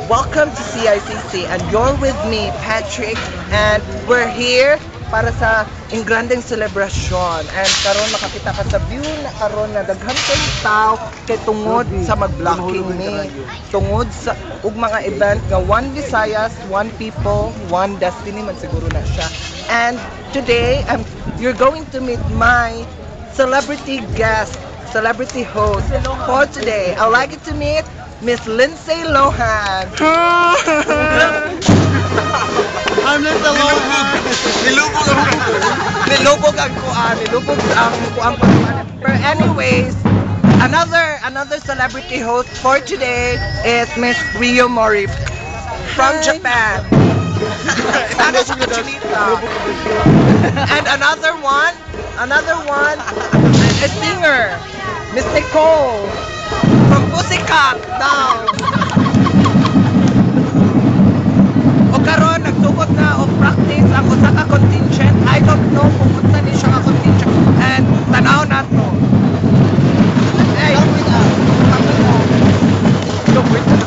Welcome to CICC and you're with me, Patrick, and we're here para sa ingranding celebration. And karon makakita ka sa view na karon na daghan kay tao kay tungod sa mag-blocking ni. Tungod sa ug mga event nga one Visayas, one people, one destiny man siguro na siya. And today, you're going to meet my celebrity guest, celebrity host for today. I'd like you to meet Miss Lindsay Lohan. I'm Lindsay Lohan. Nilubog ang kuan. But anyways, another celebrity host for today is Miss Rio Mori from Japan. Sana sa Chinita. And another one, a singer, Miss Nicole from Pussycat Dolls. O karon nagsugod na og practice ang usa ka contingent. I don't know kung unsa ni siya ka contingent. And tanaw nato. Hey, come with us. Come with us.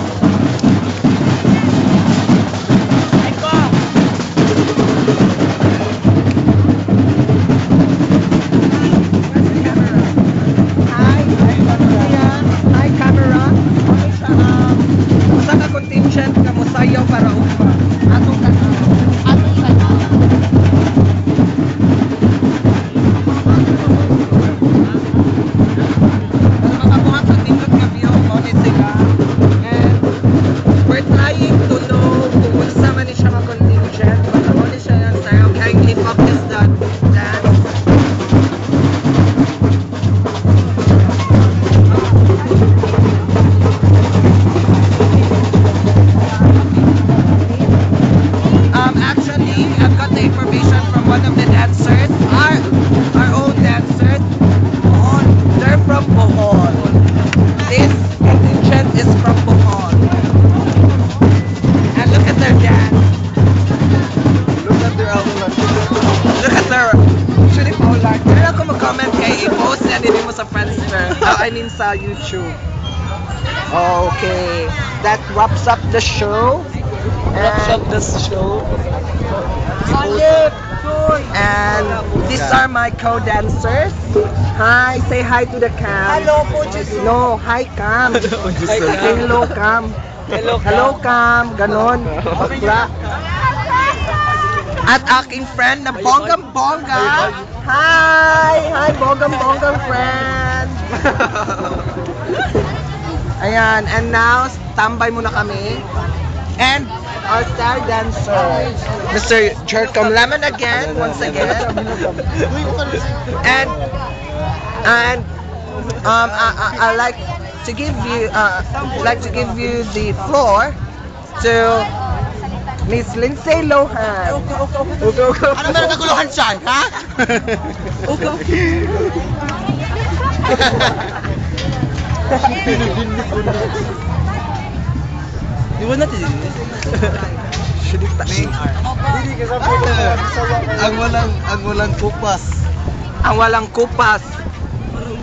Contingent nga mosayaw para upa. Atong tanaw. Makabuhat sa tindot nga view mo ni sila. And we're trying to know kung unsa man ni siya mga contingent. Matamo ni siya yan sayaw. Kindly focus that dance. Actually, I've got the information from one of the dancers, our own dancers. They're from Bohol. This contingent is from Bohol. And look at their dance. Look at their outfit. Look at their... Actually, Paula, kaya ako mag-comment kay i-post yan din mo sa Friendster. I mean sa YouTube. Okay, that wraps up the show. Wraps up this show. And these are my co-dancers. Hi, say hi to the cam. Hello po, Jesus. No, hi cam. Say hello cam. Hello cam. Ganon. Bra. At aking friend na bonggang-bongga. Hi bonggang-bonggang friend. Ayan, and now tambay muna kami. And our star dancer, Mr. Jercom Lemon again, once again. And I like to give you the floor to Miss Lindsay Lohan. Ano meron kaguluhan siya, ha? Iwan natin din. Ang walang kupas. Ang walang kupas.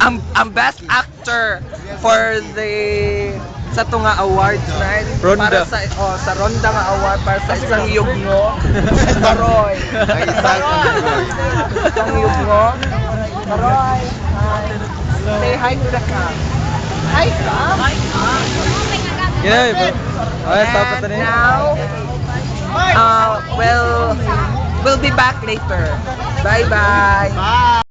Ang best actor for the sa tunga awards na Ronda. para sa Ronda nga award para sa isang yugno. Taroy. Isang yugno. Taroy. Say hi to the cam. Hi cam. Yeah, bro. And now, we'll be back later. Bye-bye. Bye.